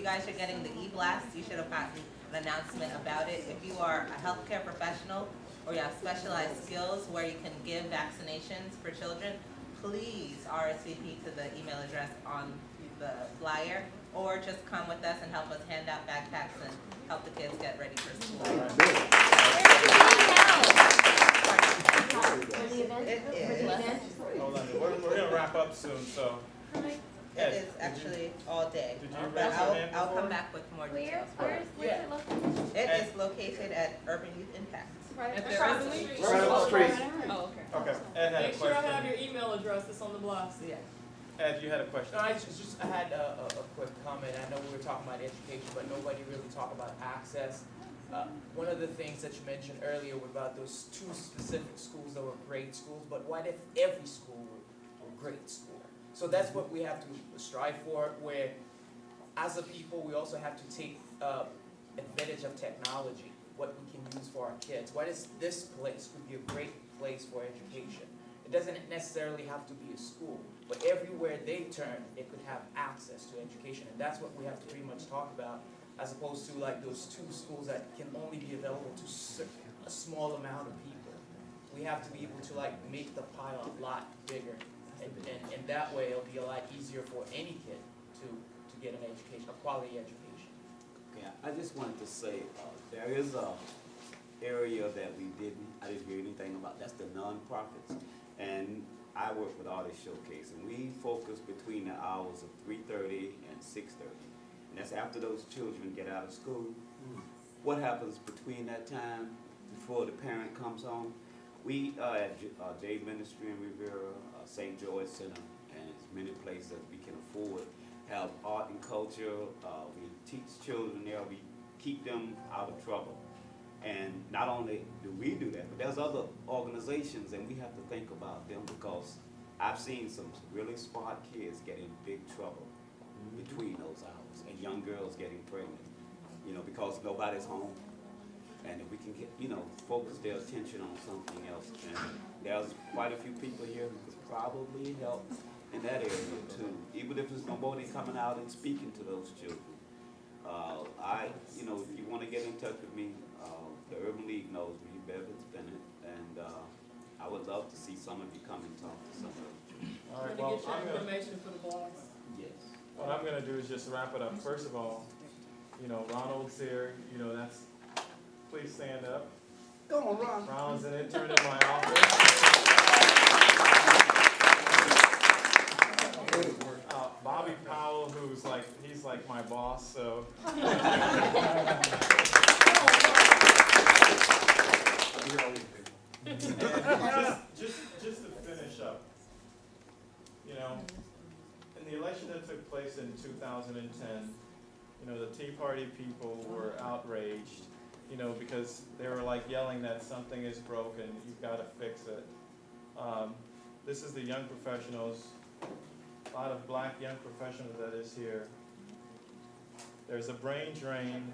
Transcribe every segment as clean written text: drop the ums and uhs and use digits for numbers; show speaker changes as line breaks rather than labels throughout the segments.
guys are getting the e-blast, you should have gotten an announcement about it. If you are a healthcare professional or you have specialized skills where you can give vaccinations for children, please RSVP to the email address on the flyer, or just come with us and help us hand out backpacks and help the kids get ready for school. It is.
Hold on, we're going to wrap up soon, so.
It is actually all day.
Did you
But
raise your hand
I'll
before?
come back with more details.
Where's it located?
It is located at Urban Youth Impact.
Right
Across the street.
Right up the street.
Oh, okay.
Okay, Ed had a
Make sure I have
question.
your email address that's on the blast.
Yeah.
Ed, you had a question.
No, I had a quick comment. I know we were talking about education, but nobody really talked about access. One of the things that you mentioned earlier were about those 2 specific schools that were grade schools, but what if every school were grade school? So that's what we have to strive for, where as a people, we also have to take advantage of technology, what we can use for our kids. What is this place could be a great place for education. It doesn't necessarily have to be a school, but everywhere they turn, they could have access to education. And that's what we have to pretty much talk about, as opposed to like those 2 schools that can only be available to a small amount of people. We have to be able to like make the pile a lot bigger. And that way it'll be a lot easier for any kid to get an education, a quality education.
Yeah, I just wanted to say, there is a area that I didn't hear anything about. That's the nonprofits. And I work with Artist Showcase, and we focus between the hours of 3:30 and 6:30. And that's after those children get out of school. What happens between that time, before the parent comes home? We at Day Ministry in Rivera, St. George Center, and as many places that we can afford, have art and culture. We teach children there. We keep them out of trouble. And not only do we do that, but there's other organizations, and we have to think about them, because I've seen some really smart kids get in big trouble between those hours, and young girls getting pregnant, because nobody's home. And if we can get, focus their attention on something else. And there's quite a few people here who could probably help in that area too, even if there's nobody coming out and speaking to those children. If you want to get in touch with me, the Urban League knows me, Bevan's Bennett, and I would love to see some of you come and talk to some of them.
All right,
Let me
well,
get your information for the blast.
Yes.
what I'm going to do is just wrap it up. First of all, Ronald's here. Please stand up.
Come on, Ron.
Ronald's an intern in my office. Bobby Powell, he's like my boss, so. Just to finish up, in the election that took place in 2010, the Tea Party people were outraged, because they were yelling that something is broken, you've got to fix it. This is the young professionals, a lot of black young professionals that is here. There's a brain drain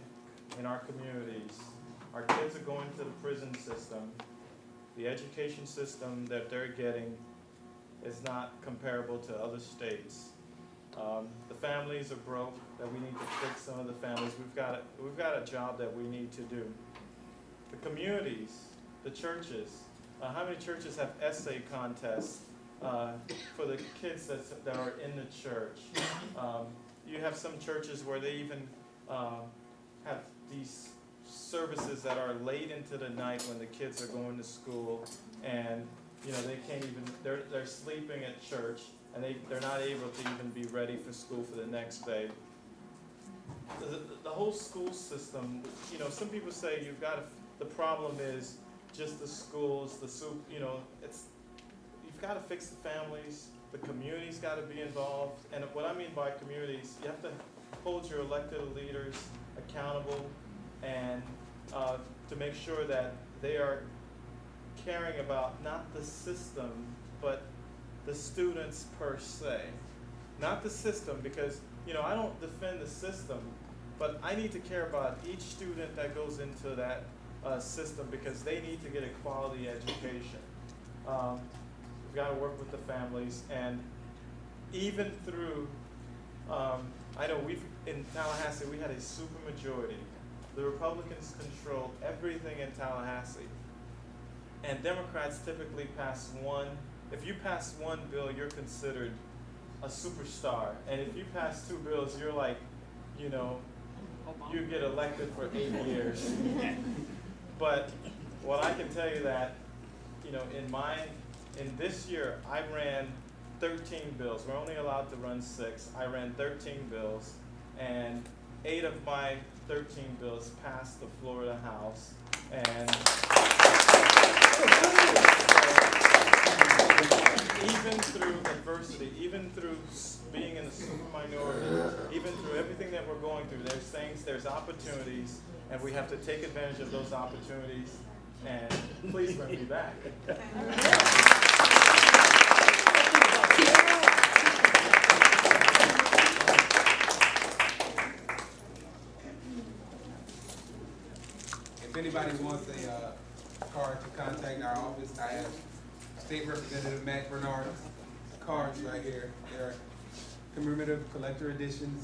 in our communities. Our kids are going to the prison system. The education system that they're getting is not comparable to other states. The families are broke, that we need to fix some of the families. We've got a job that we need to do. The communities, the churches, how many churches have essay contests for the kids that are in the church? You have some churches where they even have these services that are late into the night when the kids are going to school, and they can't even, they're sleeping at church, and they're not able to even be ready for school for the next day. The whole school system, some people say the problem is just the schools, you've got to fix the families, the community's got to be involved, and what I mean by communities, you have to hold your elected leaders accountable, and to make sure that they are caring about not the system, but the students per se. Not the system, because I don't defend the system, but I need to care about each student that goes into that system, because they need to get a quality education. We've got to work with the families, and even through I know in Tallahassee, we had a super majority. The Republicans control everything in Tallahassee. And Democrats typically pass one. If you pass one bill, you're considered a superstar. And if you pass two bills, you're like, you know, you get elected for 8 years. But what I can tell you that, you know, in this year, I ran 13 bills. We're only allowed to run 6. I ran 13 bills, and 8 of my 13 bills passed the floor of the House. And even through adversity, even through being in the super minority, even through everything that we're going through, there's things, there's opportunities, and we have to take advantage of those opportunities. And please bring me back.
If anybody wants a card to contact our office, I have State Representative Mack Bernard cards right here. They're commemorative collector editions.